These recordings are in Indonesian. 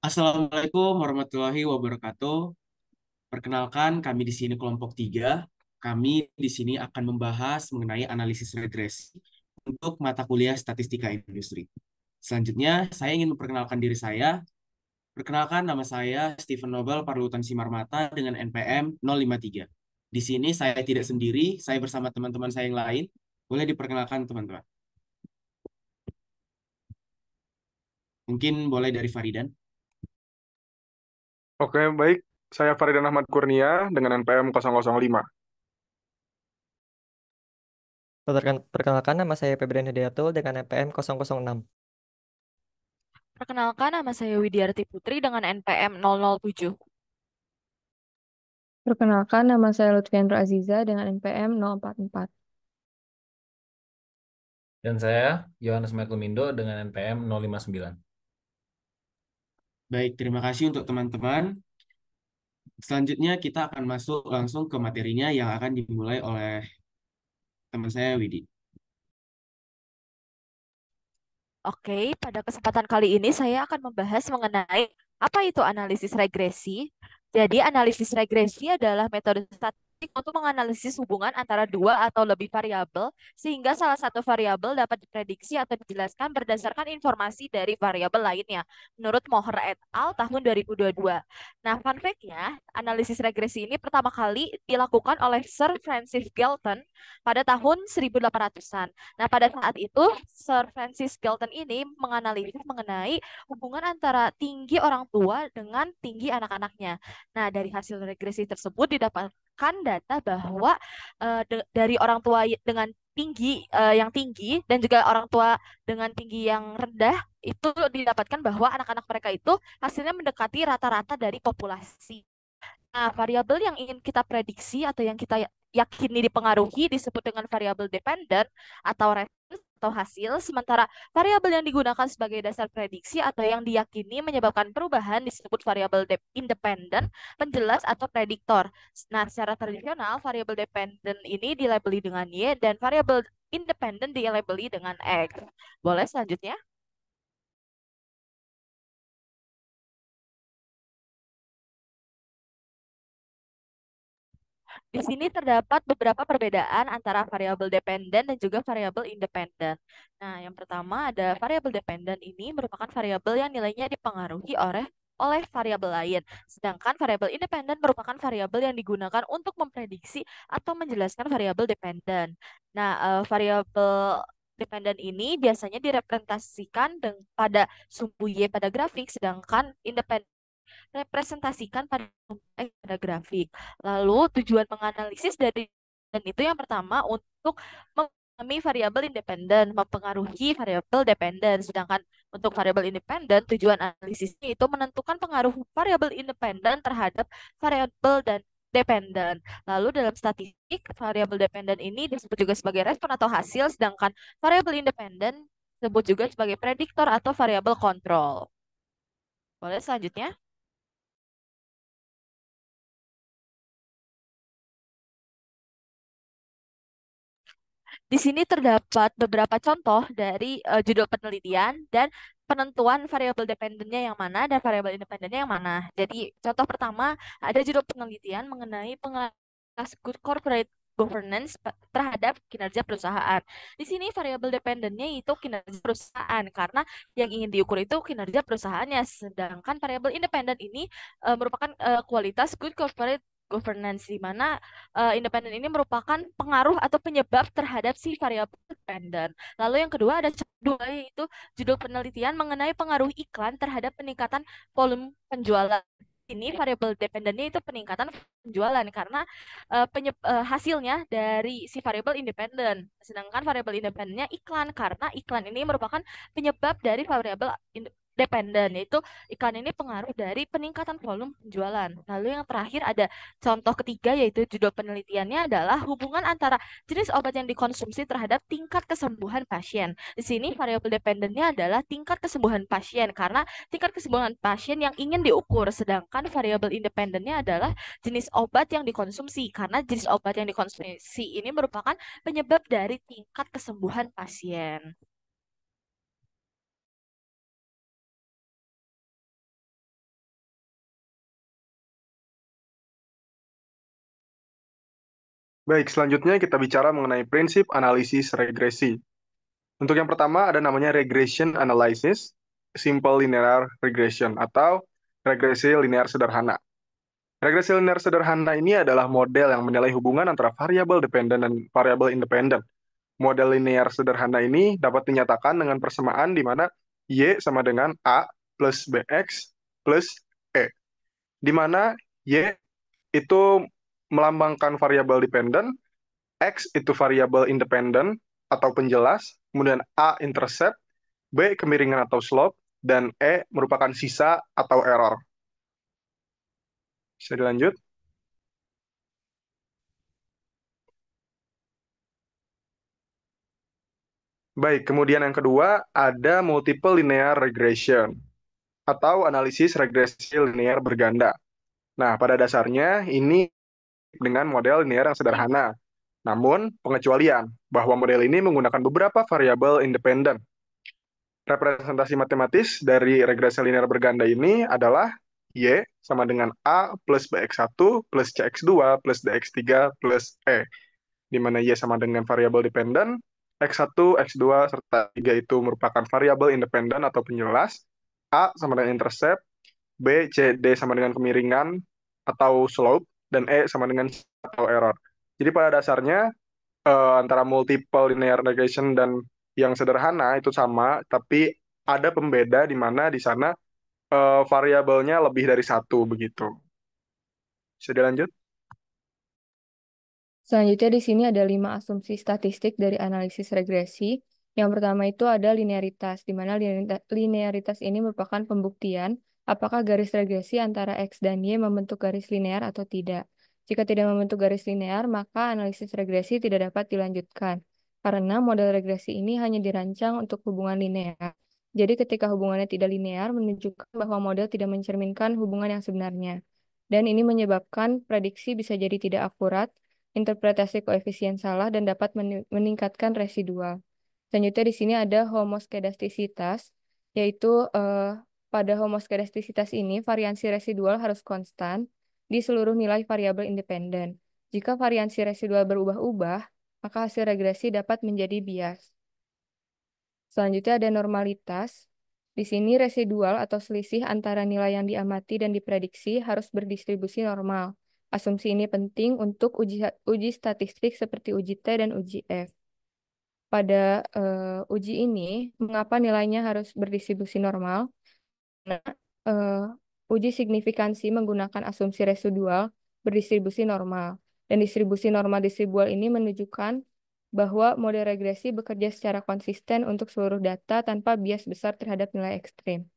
Assalamualaikum warahmatullahi wabarakatuh. Perkenalkan, kami di sini kelompok 3. Kami di sini akan membahas mengenai analisis regresi untuk mata kuliah statistika industri. Selanjutnya, saya ingin memperkenalkan diri saya. Perkenalkan, nama saya Stephen Nobel Parlutan Simarmata dengan NPM 053. Di sini saya tidak sendiri, saya bersama teman-teman saya yang lain. Boleh diperkenalkan teman-teman. Mungkin boleh dari Faridan. Oke, baik. Saya Faridan Ahmad Kurnia dengan NPM 005. Perkenalkan nama saya Febrian Hidayatul dengan NPM 006. Perkenalkan, nama saya Widyarti Putri dengan NPM 007. Perkenalkan, nama saya Lutfiandra Aziza dengan NPM 044. Dan saya Yohanes Michael Mindo dengan NPM 059. Baik, terima kasih untuk teman-teman. Selanjutnya kita akan masuk langsung ke materinya yang akan dimulai oleh teman saya Widi. Oke, pada kesempatan kali ini saya akan membahas mengenai apa itu analisis regresi. Jadi, analisis regresi adalah metode statistik untuk menganalisis hubungan antara dua atau lebih variabel sehingga salah satu variabel dapat diprediksi atau dijelaskan berdasarkan informasi dari variabel lainnya. Menurut Mohr et al. Tahun 2022. Nah, fun fact-nya, analisis regresi ini pertama kali dilakukan oleh Sir Francis Galton pada tahun 1800-an. Nah, pada saat itu, Sir Francis Galton ini menganalisis mengenai hubungan antara tinggi orang tua dengan tinggi anak-anaknya. Nah, dari hasil regresi tersebut didapatkan data bahwa dari orang tua dengan tinggi yang tinggi dan juga orang tua dengan tinggi yang rendah itu didapatkan bahwa anak-anak mereka itu hasilnya mendekati rata-rata dari populasi. Nah, variabel yang ingin kita prediksi atau yang kita yakini dipengaruhi disebut dengan variabel dependent atau reference atau hasil, sementara variabel yang digunakan sebagai dasar prediksi atau yang diyakini menyebabkan perubahan disebut variabel independent, penjelas atau prediktor. Nah, secara tradisional variabel dependent ini dilabeli dengan Y dan variabel independent dilabeli dengan X. Boleh selanjutnya? Di sini terdapat beberapa perbedaan antara variabel dependen dan juga variabel independen. Nah, yang pertama ada variabel dependen ini merupakan variabel yang nilainya dipengaruhi oleh variabel lain. Sedangkan variabel independen merupakan variabel yang digunakan untuk memprediksi atau menjelaskan variabel dependen. Nah, variabel dependen ini biasanya direpresentasikan pada sumbu Y pada grafik, sedangkan independen representasikan pada grafik. Lalu tujuan menganalisis dari dan itu yang pertama untuk memahami variabel independen, mempengaruhi variabel dependen. Sedangkan untuk variabel independen, tujuan analisisnya itu menentukan pengaruh variabel independen terhadap variabel dan dependen. Lalu dalam statistik, variabel dependen ini disebut juga sebagai respon atau hasil, sedangkan variabel independen disebut juga sebagai prediktor atau variabel kontrol. Boleh selanjutnya? Di sini terdapat beberapa contoh dari judul penelitian dan penentuan variabel dependennya yang mana dan variabel independennya yang mana. Jadi, contoh pertama ada judul penelitian mengenai pengawas good corporate governance terhadap kinerja perusahaan. Di sini variabel dependennya itu kinerja perusahaan karena yang ingin diukur itu kinerja perusahaannya, sedangkan variabel independen ini merupakan kualitas good corporate governance di mana independen ini merupakan pengaruh atau penyebab terhadap si variabel dependen. Lalu yang kedua ada kedua yaitu judul penelitian mengenai pengaruh iklan terhadap peningkatan volume penjualan. Ini variabel dependennya itu peningkatan penjualan karena hasilnya dari si variabel independen. Sedangkan variabel independennya iklan karena iklan ini merupakan penyebab dari variabel dependen, yaitu iklan ini pengaruh dari peningkatan volume penjualan. Lalu yang terakhir ada contoh ketiga yaitu judul penelitiannya adalah hubungan antara jenis obat yang dikonsumsi terhadap tingkat kesembuhan pasien. Di sini variabel dependennya adalah tingkat kesembuhan pasien karena tingkat kesembuhan pasien yang ingin diukur, sedangkan variabel independennya adalah jenis obat yang dikonsumsi karena jenis obat yang dikonsumsi ini merupakan penyebab dari tingkat kesembuhan pasien. Baik, selanjutnya kita bicara mengenai prinsip analisis regresi. Untuk yang pertama ada namanya regression analysis, simple linear regression atau regresi linear sederhana. Regresi linear sederhana ini adalah model yang menilai hubungan antara variabel dependen dan variabel independen. Model linear sederhana ini dapat dinyatakan dengan persamaan di mana Y sama dengan A plus BX plus E, di mana Y itu melambangkan variabel dependen, X itu variabel independen atau penjelas, kemudian A intercept, B kemiringan atau slope, dan E merupakan sisa atau error. Bisa dilanjut? Baik, kemudian yang kedua ada multiple linear regression atau analisis regresi linear berganda. Nah, pada dasarnya ini dengan model linear yang sederhana. Namun, pengecualian bahwa model ini menggunakan beberapa variabel independen. Representasi matematis dari regresi linear berganda ini adalah Y sama dengan A plus BX1 plus CX2 plus DX3 plus E, di mana Y sama dengan variabel dependen, X1, X2, serta 3 itu merupakan variabel independen atau penjelas, A sama dengan intercept, B, C, D sama dengan kemiringan atau slope, dan E sama dengan atau error. Jadi pada dasarnya antara multiple linear regression dan yang sederhana itu sama, tapi ada pembeda di mana di sana variabelnya lebih dari satu begitu. Bisa dilanjut? Selanjutnya di sini ada 5 asumsi statistik dari analisis regresi. Yang pertama itu ada linearitas, di mana linearitas ini merupakan pembuktian apakah garis regresi antara X dan Y membentuk garis linear atau tidak. Jika tidak membentuk garis linear, maka analisis regresi tidak dapat dilanjutkan, karena model regresi ini hanya dirancang untuk hubungan linear. Jadi ketika hubungannya tidak linear, menunjukkan bahwa model tidak mencerminkan hubungan yang sebenarnya. Dan ini menyebabkan prediksi bisa jadi tidak akurat, interpretasi koefisien salah, dan dapat meningkatkan residual. Selanjutnya di sini ada homoskedastisitas, yaitu pada homoskedastisitas ini variansi residual harus konstan di seluruh nilai variabel independen. Jika variansi residual berubah-ubah, maka hasil regresi dapat menjadi bias. Selanjutnya ada normalitas. Di sini residual atau selisih antara nilai yang diamati dan diprediksi harus berdistribusi normal. Asumsi ini penting untuk uji statistik seperti uji T dan uji F. Pada uji ini, mengapa nilainya harus berdistribusi normal? Nah, uji signifikansi menggunakan asumsi residual berdistribusi normal. Dan distribusi normal distribual ini menunjukkan bahwa model regresi bekerja secara konsisten untuk seluruh data tanpa bias besar terhadap nilai ekstrim.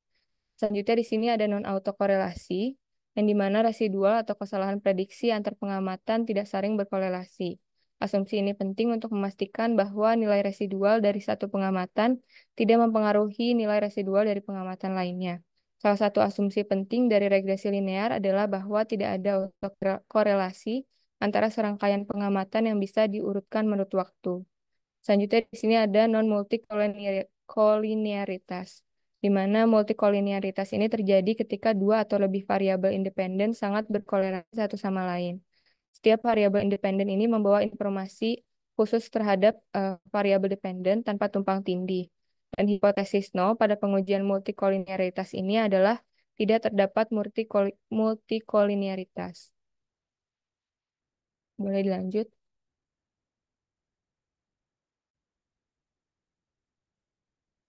Selanjutnya di sini ada non-autokorelasi, yang di mana residual atau kesalahan prediksi antar pengamatan tidak saling berkorelasi. Asumsi ini penting untuk memastikan bahwa nilai residual dari satu pengamatan tidak mempengaruhi nilai residual dari pengamatan lainnya. Salah satu asumsi penting dari regresi linear adalah bahwa tidak ada autokorelasi antara serangkaian pengamatan yang bisa diurutkan menurut waktu. Selanjutnya di sini ada non-multikolinearitas, di mana multikolinearitas ini terjadi ketika dua atau lebih variabel independen sangat berkorelasi satu sama lain. Setiap variabel independen ini membawa informasi khusus terhadap variabel dependen tanpa tumpang tindih. Dan hipotesis nol pada pengujian multikolinearitas ini adalah tidak terdapat multikolinearitas. Boleh dilanjut?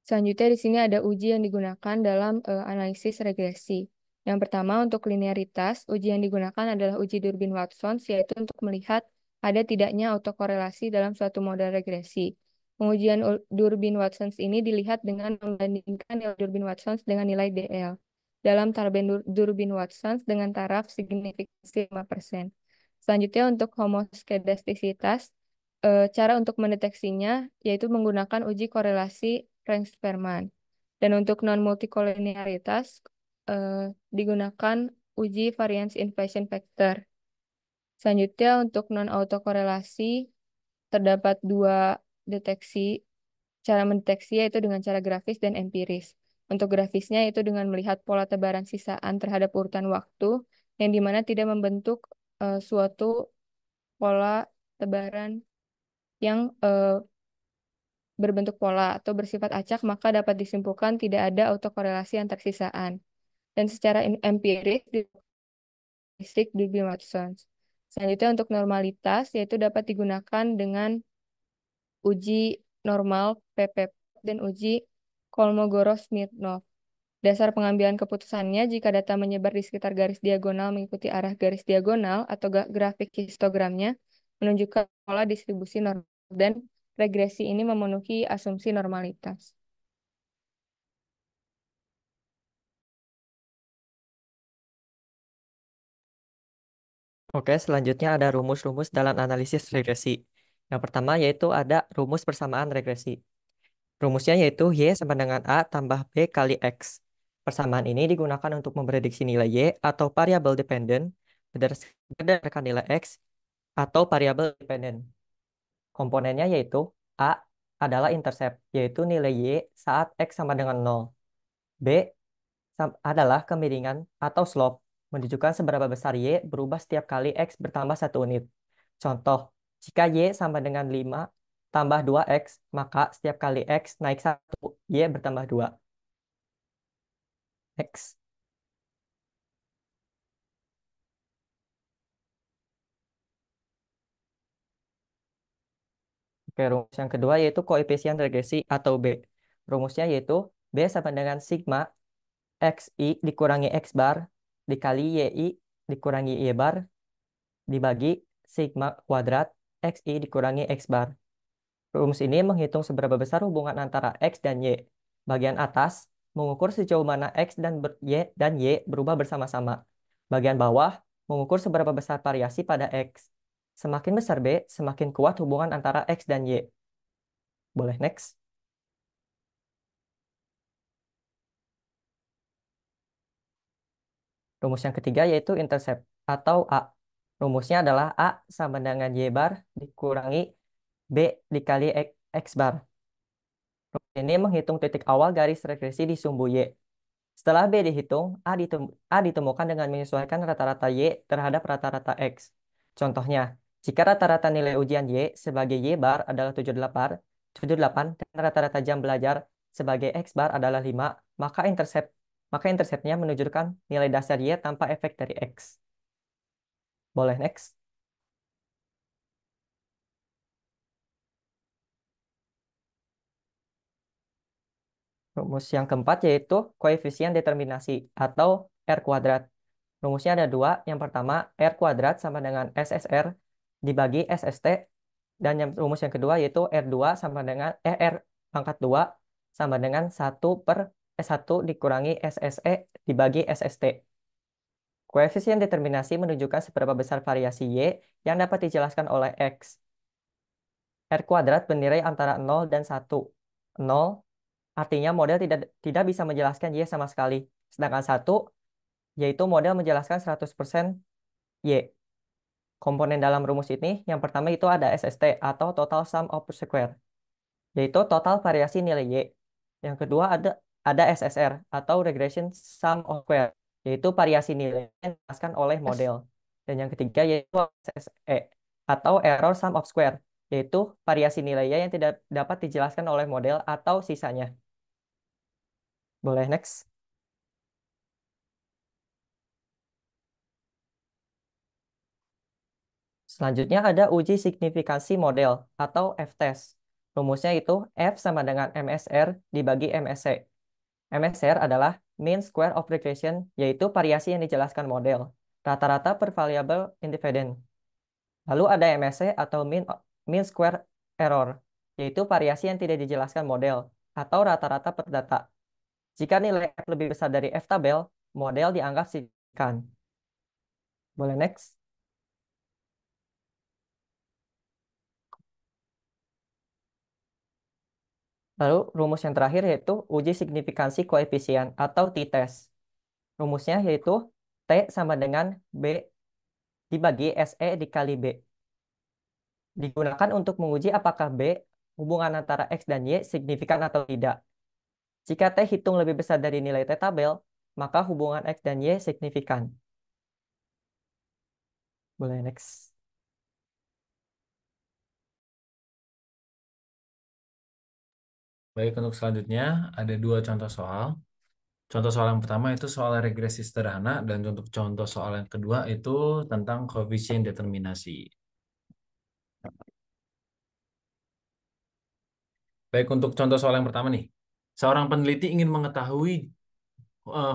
Selanjutnya di sini ada uji yang digunakan dalam analisis regresi. Yang pertama untuk linearitas, uji yang digunakan adalah uji Durbin-Watson, yaitu untuk melihat ada tidaknya autokorelasi dalam suatu model regresi. Pengujian Durbin-Watson ini dilihat dengan membandingkan nilai Durbin-Watson dengan nilai DL dalam tabel Durbin-Watson dengan taraf signifikansi 5%. Selanjutnya untuk homoskedastisitas, cara untuk mendeteksinya yaitu menggunakan uji korelasi Frank-Sperman. Dan untuk non-multikolinearitas digunakan uji variance inversion factor. Selanjutnya untuk non-autokorelasi terdapat dua deteksi. Cara mendeteksi yaitu dengan cara grafis dan empiris. Untuk grafisnya yaitu dengan melihat pola tebaran sisaan terhadap urutan waktu yang dimana tidak membentuk suatu pola tebaran yang berbentuk pola atau bersifat acak, maka dapat disimpulkan tidak ada autokorelasi antar sisaan. Dan secara empiris statistik Duby-Watson. Selanjutnya untuk normalitas, yaitu dapat digunakan dengan uji normal PPP dan uji Kolmogorov-Smirnov. Dasar pengambilan keputusannya jika data menyebar di sekitar garis diagonal mengikuti arah garis diagonal atau grafik histogramnya menunjukkan pola distribusi normal dan regresi ini memenuhi asumsi normalitas. Oke, selanjutnya ada rumus-rumus dalam analisis regresi. Yang pertama yaitu ada rumus persamaan regresi. Rumusnya yaitu Y sama dengan A tambah B kali X. Persamaan ini digunakan untuk memprediksi nilai Y atau variabel dependent berdasarkan nilai X atau variabel dependent. Komponennya yaitu A adalah intercept, yaitu nilai Y saat X sama dengan 0. B adalah kemiringan atau slope, menunjukkan seberapa besar Y berubah setiap kali X bertambah 1 unit. Contoh, jika Y sama dengan 5 tambah 2X, maka setiap kali X naik 1, Y bertambah 2. X. Oke, rumus yang kedua yaitu koefisien regresi atau B. Rumusnya yaitu B sama dengan sigma XI dikurangi X bar dikali YI dikurangi Y bar dibagi sigma kuadrat XI dikurangi X bar. Rumus ini menghitung seberapa besar hubungan antara X dan Y. Bagian atas mengukur sejauh mana X dan Y berubah bersama-sama. Bagian bawah mengukur seberapa besar variasi pada X. Semakin besar B, semakin kuat hubungan antara X dan Y. Boleh next. Rumus yang ketiga yaitu intercept atau A. Rumusnya adalah A sama dengan Y bar dikurangi B dikali X bar. Rumus ini menghitung titik awal garis regresi di sumbu Y. Setelah B dihitung, A ditemukan dengan menyesuaikan rata-rata Y terhadap rata-rata X. Contohnya, jika rata-rata nilai ujian Y sebagai Y bar adalah 78 dan rata-rata jam belajar sebagai X bar adalah 5, maka interceptnya menunjukkan nilai dasar Y tanpa efek dari X. Boleh next. Rumus yang keempat yaitu koefisien determinasi atau R kuadrat. Rumusnya ada dua. Yang pertama, R kuadrat sama dengan SSR dibagi SST. Dan rumus yang kedua yaitu R2 sama dengan R pangkat 2 sama dengan 1/S1 dikurangi SSE dibagi SST. Koefisien determinasi menunjukkan seberapa besar variasi Y yang dapat dijelaskan oleh X. R kuadrat bernilai antara 0 dan 1. 0 artinya model tidak bisa menjelaskan Y sama sekali. Sedangkan 1 yaitu model menjelaskan 100% Y. Komponen dalam rumus ini yang pertama itu ada SST atau total sum of square, yaitu total variasi nilai Y. Yang kedua ada SSR atau regression sum of square, yaitu variasi nilai yang dijelaskan oleh model. Dan yang ketiga yaitu SSE atau error sum of square, yaitu variasi nilai Y yang tidak dapat dijelaskan oleh model atau sisanya. Boleh next. Selanjutnya ada uji signifikansi model atau F-test. Rumusnya itu F sama dengan MSR dibagi MSC. MSR adalah mean square of regression, yaitu variasi yang dijelaskan model. Rata-rata per variabel independen. Lalu ada MSC atau mean square error, yaitu variasi yang tidak dijelaskan model, atau rata-rata per data. Jika nilai F lebih besar dari F tabel, model dianggap signifikan. Boleh next. Lalu rumus yang terakhir yaitu uji signifikansi koefisien atau t-test. Rumusnya yaitu T sama dengan B dibagi SE dikali B. Digunakan untuk menguji apakah B hubungan antara X dan Y signifikan atau tidak. Jika T hitung lebih besar dari nilai T tabel, maka hubungan X dan Y signifikan. Boleh next. Baik, untuk selanjutnya ada 2 contoh soal. Contoh soal yang pertama itu soal regresi sederhana, dan untuk contoh soal yang kedua itu tentang koefisien determinasi. Baik, untuk contoh soal yang pertama nih. Seorang peneliti ingin mengetahui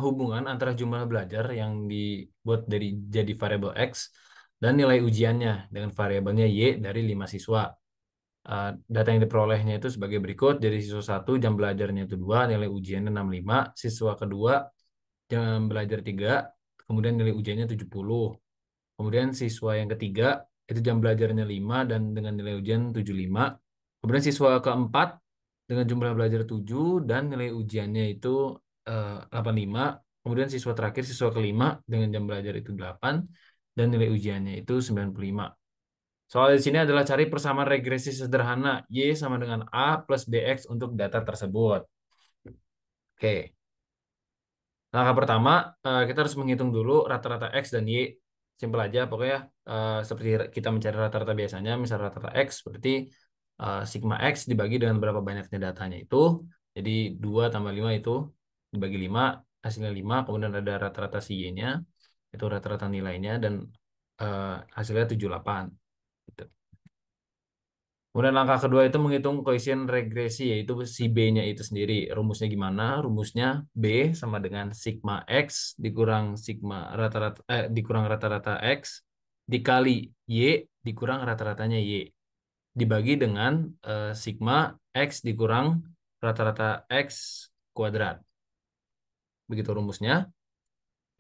hubungan antara jumlah belajar yang dibuat jadi variabel X dan nilai ujiannya dengan variabelnya Y dari 5 siswa. Data yang diperolehnya itu sebagai berikut. Jadi siswa 1 jam belajarnya itu 2, nilai ujiannya 65. Siswa kedua jam belajar 3, kemudian nilai ujiannya 70. Kemudian siswa yang ketiga itu jam belajarnya 5 dan dengan nilai ujian 75. Kemudian siswa keempat dengan jumlah belajar 7 dan nilai ujiannya itu 85. Kemudian siswa terakhir, siswa kelima dengan jam belajar itu 8 dan nilai ujiannya itu 95. Soal di sini adalah cari persamaan regresi sederhana Y sama dengan A plus BX untuk data tersebut. Oke. Langkah pertama, kita harus menghitung dulu rata-rata X dan Y. Simpel aja, pokoknya seperti kita mencari rata-rata biasanya, misal rata-rata X seperti sigma X dibagi dengan berapa banyaknya datanya itu. Jadi 2 tambah 5 itu dibagi 5, hasilnya 5, kemudian ada rata-rata si Y-nya, itu rata-rata nilainya, dan hasilnya 78. Gitu. Kemudian langkah kedua itu menghitung koefisien regresi, yaitu si B-nya itu sendiri. Rumusnya gimana? Rumusnya B sama dengan sigma X dikurang sigma dikurang rata-rata X dikali Y dikurang rata-ratanya Y dibagi dengan sigma X dikurang rata-rata X kuadrat. Begitu rumusnya.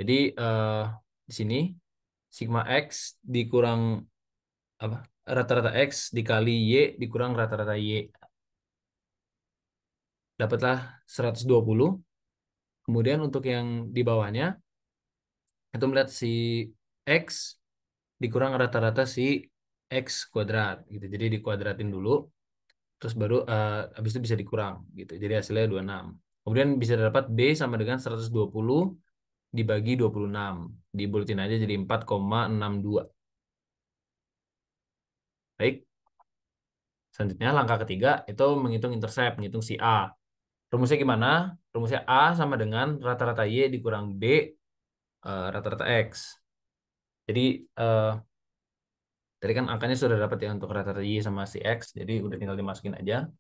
Jadi di sini sigma X dikurang apa? Rata-rata X dikali Y dikurang rata-rata Y. Dapatlah 120. Kemudian untuk yang di bawahnya itu melihat si X dikurang rata-rata si X kuadrat gitu. Jadi dikuadratin dulu, terus baru habis itu bisa dikurang gitu. Jadi hasilnya 26. Kemudian bisa dapat B sama dengan 120 dibagi 26. Dibulatin aja jadi 4,62. Baik. Selanjutnya langkah ketiga itu menghitung intercept, menghitung si A. Rumusnya gimana? Rumusnya A sama dengan rata-rata Y dikurang B rata-rata X. Jadi tadi kan angkanya sudah dapat ya untuk rata-rata Y sama si X. Jadi udah tinggal dimasukin aja.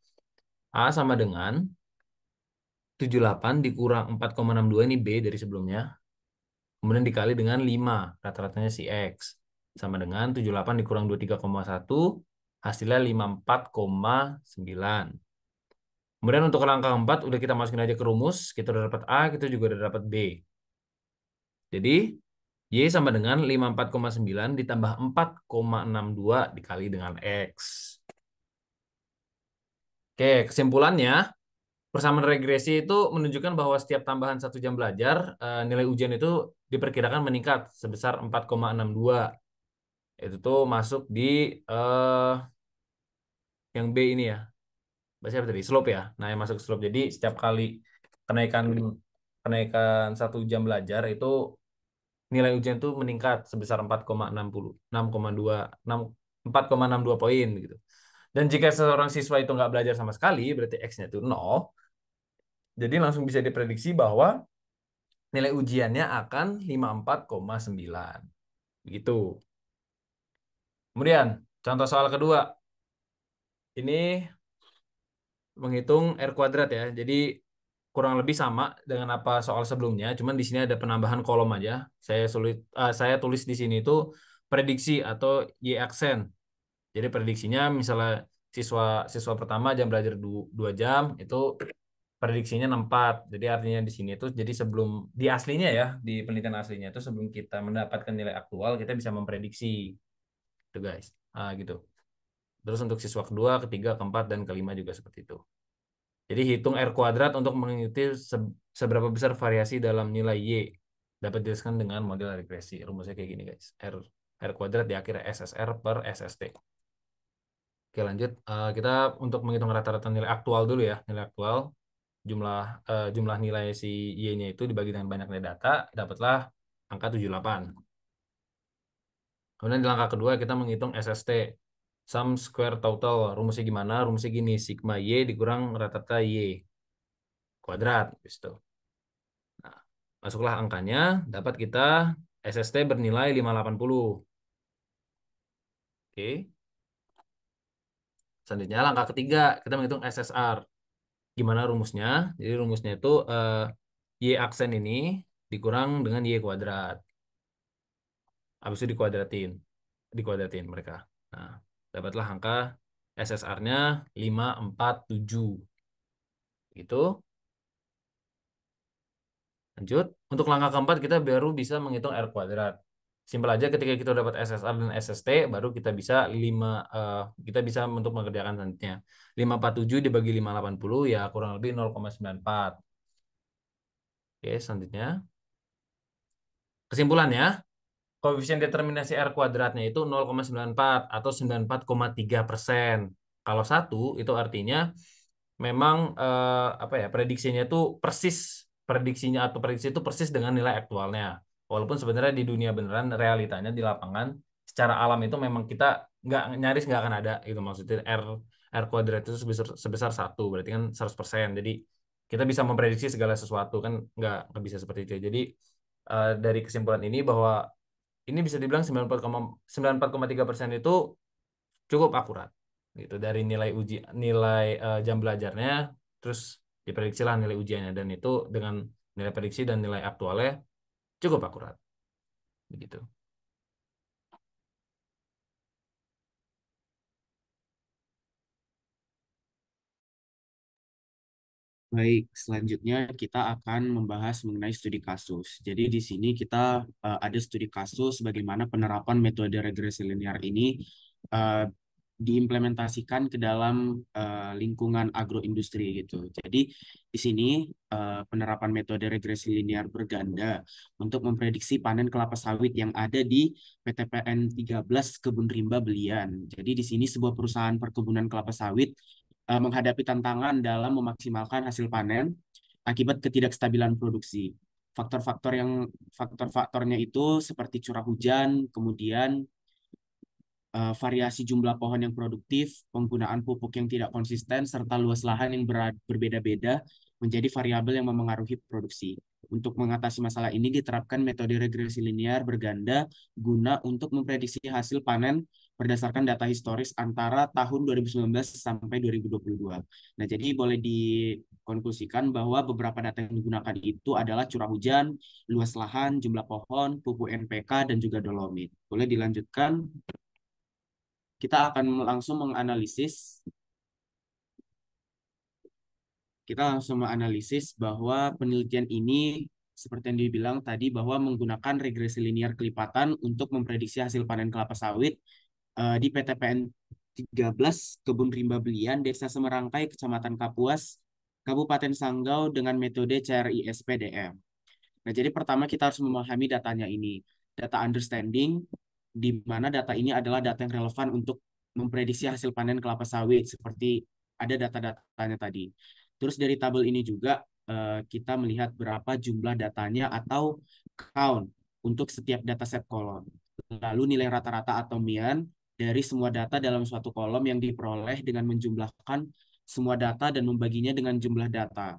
A sama dengan 78 dikurang 4,62, ini B dari sebelumnya. Kemudian dikali dengan 5 rata-ratanya si X. Sama dengan 78 dikurang 23,1 hasilnya 54,9. Kemudian untuk langkah 4 udah kita masukin aja ke rumus. Kita udah dapat A, kita juga udah dapat B. Jadi Y sama dengan 54,9 ditambah 4,62 dikali dengan X. Oke, kesimpulannya, persamaan regresi itu menunjukkan bahwa setiap tambahan 1 jam belajar, nilai ujian itu diperkirakan meningkat sebesar 4,62. Itu tuh masuk di yang B ini ya. Bahasa apa tadi? Slope ya. Nah, yang masuk slope. Jadi setiap kali kenaikan 1 jam belajar itu nilai ujian itu meningkat sebesar 4,60, 4,62 poin gitu. Dan jika seorang siswa itu nggak belajar sama sekali, berarti X-nya itu 0. Jadi langsung bisa diprediksi bahwa nilai ujiannya akan 54,9. Begitu. Kemudian, contoh soal kedua. Ini menghitung R kuadrat ya. Jadi kurang lebih sama dengan apa soal sebelumnya, cuman di sini ada penambahan kolom aja. Saya tulis di sini itu prediksi atau Y aksen. Jadi prediksinya misalnya siswa siswa pertama jam belajar 2 jam itu prediksinya 64. Jadi artinya di sini itu jadi sebelum di aslinya ya, di penelitian aslinya itu sebelum kita mendapatkan nilai aktual kita bisa memprediksi. Itu guys. Gitu. Terus untuk siswa kedua, ketiga, keempat dan kelima juga seperti itu. Jadi hitung R kuadrat untuk mengikuti seberapa besar variasi dalam nilai Y. Dapat dijelaskan dengan model regresi. Rumusnya kayak gini guys. R kuadrat di akhir SSR per SST. Oke lanjut. Kita untuk menghitung rata-rata nilai aktual dulu ya. Nilai aktual. Jumlah nilai si Y-nya itu dibagi dengan banyaknya data. Dapatlah angka 78. Kemudian di langkah kedua kita menghitung SST. Sum square total. Rumusnya gimana? Rumusnya gini, sigma Y dikurang rata-rata Y kuadrat. Gitu. Nah, masuklah angkanya, dapat kita SST bernilai 580. Oke. Selanjutnya langkah ketiga, kita menghitung SSR. Gimana rumusnya? Jadi rumusnya itu Y aksen ini dikurang dengan Y kuadrat. Habis itu dikuadratin mereka. Nah, dapatlah angka SSR-nya 547. Gitu. Lanjut. Untuk langkah keempat kita baru bisa menghitung R kuadrat. Simpel aja ketika kita dapat SSR dan SST baru kita bisa kita bisa untuk mengerjakan selanjutnya. 547 dibagi 580 ya kurang lebih 0,94. Oke, selanjutnya. Kesimpulannya, koefisien determinasi R kuadratnya itu 0,94 atau 94,3%. Kalau 1 itu artinya memang apa ya prediksinya itu persis prediksi itu persis dengan nilai aktualnya. Walaupun sebenarnya di dunia beneran realitanya di lapangan secara alam itu memang kita nyaris nggak akan ada gitu maksudnya R kuadrat itu sebesar 1 berarti kan 100%. Jadi kita bisa memprediksi segala sesuatu kan nggak bisa seperti itu. Jadi dari kesimpulan ini bahwa ini bisa dibilang 94,3% itu cukup akurat gitu dari nilai jam belajarnya terus diprediksilah nilai ujiannya dan itu dengan nilai prediksi dan nilai aktualnya cukup akurat begitu. Baik, selanjutnya kita akan membahas mengenai studi kasus. Jadi di sini kita ada studi kasus bagaimana penerapan metode regresi linear ini uh, diimplementasikan ke dalam lingkungan agroindustri gitu. Jadi di sini penerapan metode regresi linear berganda untuk memprediksi panen kelapa sawit yang ada di PTPN 13 Kebun Rimba Belian. Jadi di sini sebuah perusahaan perkebunan kelapa sawit menghadapi tantangan dalam memaksimalkan hasil panen akibat ketidakstabilan produksi. Faktor-faktornya itu seperti curah hujan, kemudian variasi jumlah pohon yang produktif, penggunaan pupuk yang tidak konsisten, serta luas lahan yang berbeda-beda menjadi variabel yang memengaruhi produksi. Untuk mengatasi masalah ini diterapkan metode regresi linear berganda guna untuk memprediksi hasil panen berdasarkan data historis antara tahun 2019 sampai 2022. Nah, jadi boleh dikonklusikan bahwa beberapa data yang digunakan itu adalah curah hujan, luas lahan, jumlah pohon, pupuk NPK, dan juga dolomit. Boleh dilanjutkan? Kita akan langsung menganalisis bahwa penelitian ini seperti yang dibilang tadi bahwa menggunakan regresi linear kelipatan untuk memprediksi hasil panen kelapa sawit di PTPN 13 Kebun Rimba Belian, Desa Semerangkai, Kecamatan Kapuas, Kabupaten Sanggau dengan metode CRISPDM. Nah, jadi pertama kita harus memahami datanya ini. Data understanding, di mana data ini adalah data yang relevan untuk memprediksi hasil panen kelapa sawit, seperti ada data-datanya tadi. Terus dari tabel ini juga kita melihat berapa jumlah datanya atau count untuk setiap dataset kolom. Lalu nilai rata-rata atau median dari semua data dalam suatu kolom yang diperoleh dengan menjumlahkan semua data dan membaginya dengan jumlah data.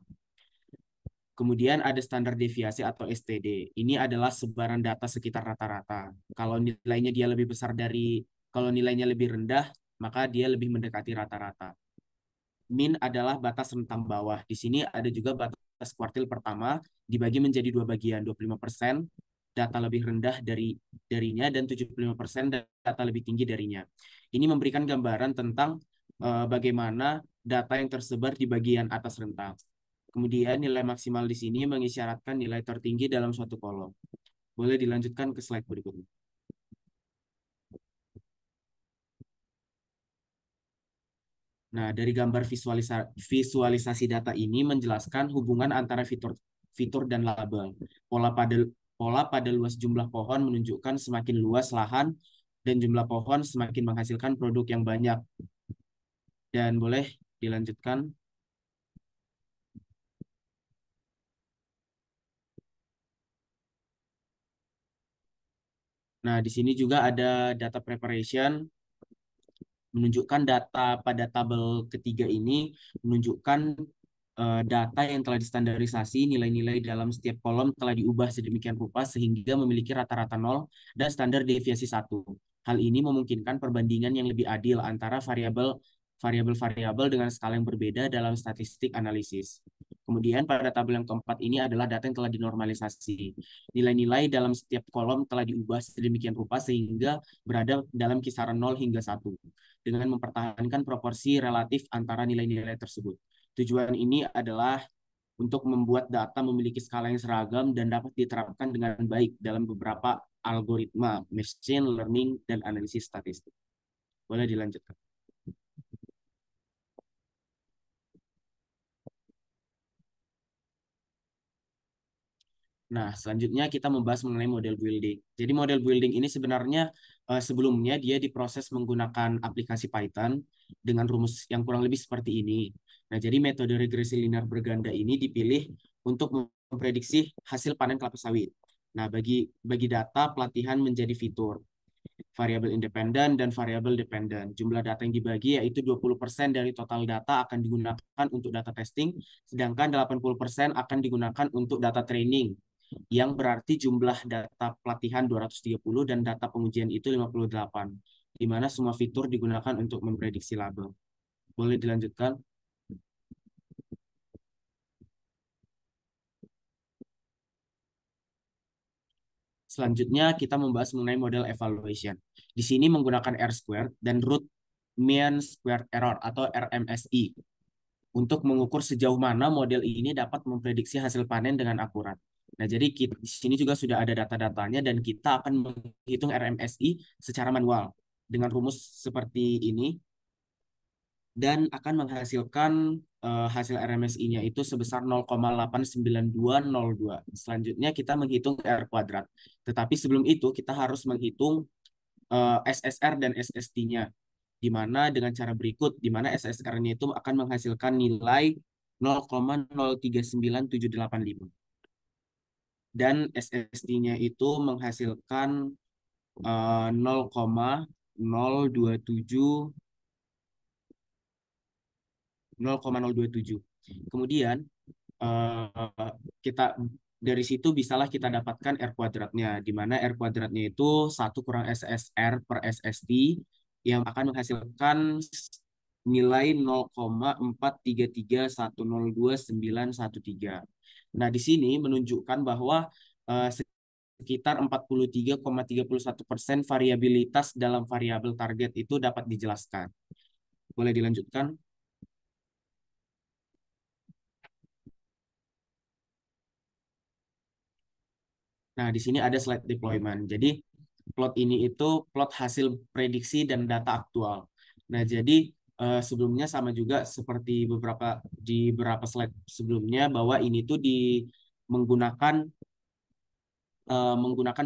Kemudian ada standar deviasi atau STD. Ini adalah sebaran data sekitar rata-rata. Kalau nilainya lebih rendah, maka dia lebih mendekati rata-rata. Min adalah batas rentang bawah. Di sini ada juga batas kuartil pertama dibagi menjadi dua bagian, 25% data lebih rendah darinya dan 75% data lebih tinggi darinya. Ini memberikan gambaran tentang bagaimana data yang tersebar di bagian atas rentang. Kemudian nilai maksimal di sini mengisyaratkan nilai tertinggi dalam suatu kolom. Boleh dilanjutkan ke slide berikutnya. Nah, dari gambar visualisasi data ini menjelaskan hubungan antara fitur dan label. Pola pada luas jumlah pohon menunjukkan semakin luas lahan dan jumlah pohon semakin menghasilkan produk yang banyak. Dan boleh dilanjutkan. Nah, di sini juga ada data preparation. menunjukkan data pada tabel ketiga ini menunjukkan data yang telah distandarisasi, nilai-nilai dalam setiap kolom telah diubah sedemikian rupa sehingga memiliki rata-rata 0 dan standar deviasi 1. Hal ini memungkinkan perbandingan yang lebih adil antara variabel-variabel dengan skala yang berbeda dalam statistik analisis. Kemudian pada tabel yang keempat ini adalah data yang telah dinormalisasi. Nilai-nilai dalam setiap kolom telah diubah sedemikian rupa sehingga berada dalam kisaran 0 hingga 1 dengan mempertahankan proporsi relatif antara nilai-nilai tersebut. Tujuan ini adalah untuk membuat data memiliki skala yang seragam dan dapat diterapkan dengan baik dalam beberapa algoritma machine learning dan analisis statistik. Boleh dilanjutkan. Nah, selanjutnya kita membahas mengenai model building. Jadi model building ini sebenarnya sebelumnya dia diproses menggunakan aplikasi Python dengan rumus yang kurang lebih seperti ini. Nah, jadi metode regresi linear berganda ini dipilih untuk memprediksi hasil panen kelapa sawit. Nah, bagi data pelatihan menjadi fitur, variabel independen dan variabel dependen. Jumlah data yang dibagi yaitu 20% dari total data akan digunakan untuk data testing, sedangkan 80% akan digunakan untuk data training, yang berarti jumlah data pelatihan 230 dan data pengujian itu 58, di mana semua fitur digunakan untuk memprediksi label. Boleh dilanjutkan? Selanjutnya kita membahas mengenai model evaluation. Di sini menggunakan R-squared dan root mean squared error atau RMSI untuk mengukur sejauh mana model ini dapat memprediksi hasil panen dengan akurat. Nah, jadi di sini juga sudah ada data-datanya dan kita akan menghitung RMSI secara manual dengan rumus seperti ini dan akan menghasilkan hasil RMSI-nya itu sebesar 0,89202. Selanjutnya kita menghitung R kuadrat. Tetapi sebelum itu kita harus menghitung SSR dan SST-nya, di mana dengan cara berikut, di mana SSR-nya itu akan menghasilkan nilai 0,039785 dan SST-nya itu menghasilkan 0,027. Kemudian kita dari situ bisalah kita dapatkan R kuadratnya, di mana R kuadratnya itu 1 kurang SSR per SST yang akan menghasilkan nilai 0,433102913. Nah, di sini menunjukkan bahwa sekitar 43,31% variabilitas dalam variabel target itu dapat dijelaskan. Boleh dilanjutkan? Nah, di sini ada slide deployment. Jadi, plot ini itu plot hasil prediksi dan data aktual. Nah, jadi sebelumnya sama juga seperti di beberapa slide sebelumnya bahwa ini tuh menggunakan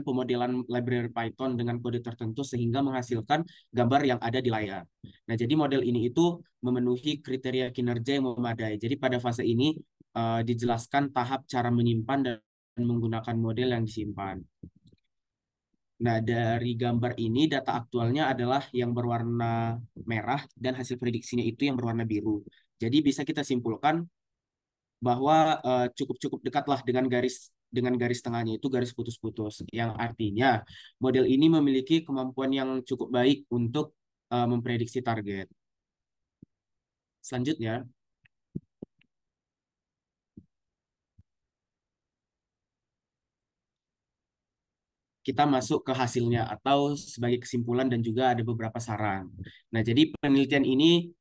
pemodelan library Python dengan kode tertentu sehingga menghasilkan gambar yang ada di layar. Nah, jadi model ini itu memenuhi kriteria kinerja yang memadai. Jadi pada fase ini dijelaskan tahap cara menyimpan dan menggunakan model yang disimpan. Nah, dari gambar ini data aktualnya adalah yang berwarna merah dan hasil prediksinya itu yang berwarna biru. Jadi bisa kita simpulkan bahwa cukup dekatlah dengan garis tengahnya itu garis putus-putus, yang artinya model ini memiliki kemampuan yang cukup baik untuk memprediksi target. Selanjutnya, kita masuk ke hasilnya atau sebagai kesimpulan dan juga ada beberapa saran. Nah, jadi penelitian ini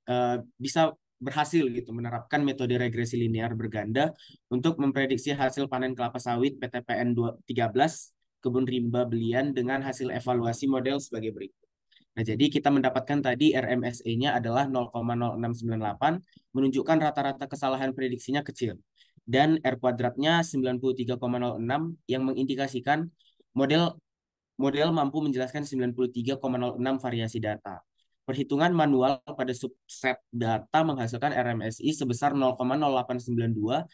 bisa berhasil gitu menerapkan metode regresi linear berganda untuk memprediksi hasil panen kelapa sawit PTPN 13 kebun rimba Belian dengan hasil evaluasi model sebagai berikut. Nah, jadi kita mendapatkan tadi RMSE-nya adalah 0,0698, menunjukkan rata-rata kesalahan prediksinya kecil. Dan R kuadratnya 93,06 yang mengindikasikan model mampu menjelaskan 93,06 variasi data. Perhitungan manual pada subset data menghasilkan RMSI sebesar 0,0892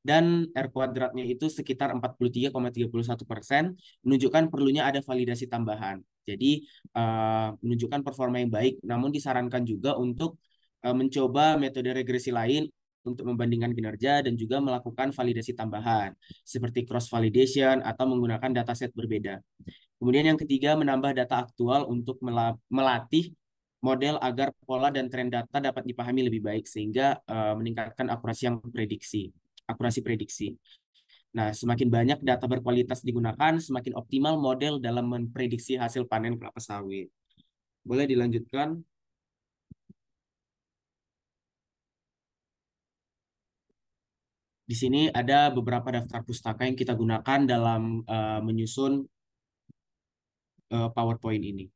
dan R kuadratnya itu sekitar 43,31%, menunjukkan perlunya ada validasi tambahan. Jadi menunjukkan performa yang baik. Namun disarankan juga untuk mencoba metode regresi lain untuk membandingkan kinerja dan juga melakukan validasi tambahan seperti cross validation atau menggunakan dataset berbeda. Kemudian yang ketiga, menambah data aktual untuk melatih model agar pola dan tren data dapat dipahami lebih baik sehingga meningkatkan akurasi prediksi. Nah, semakin banyak data berkualitas digunakan, semakin optimal model dalam memprediksi hasil panen kelapa sawit. Boleh dilanjutkan? Di sini ada beberapa daftar pustaka yang kita gunakan dalam menyusun PowerPoint ini.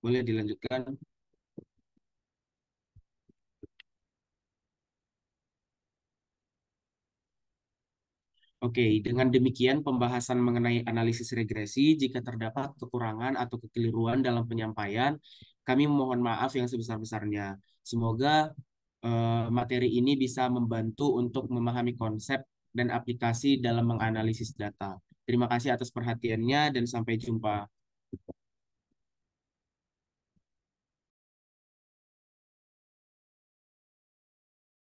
Boleh dilanjutkan? Oke, dengan demikian pembahasan mengenai analisis regresi, jika terdapat kekurangan atau kekeliruan dalam penyampaian, kami mohon maaf yang sebesar-besarnya. Semoga materi ini bisa membantu untuk memahami konsep dan aplikasi dalam menganalisis data. Terima kasih atas perhatiannya dan sampai jumpa.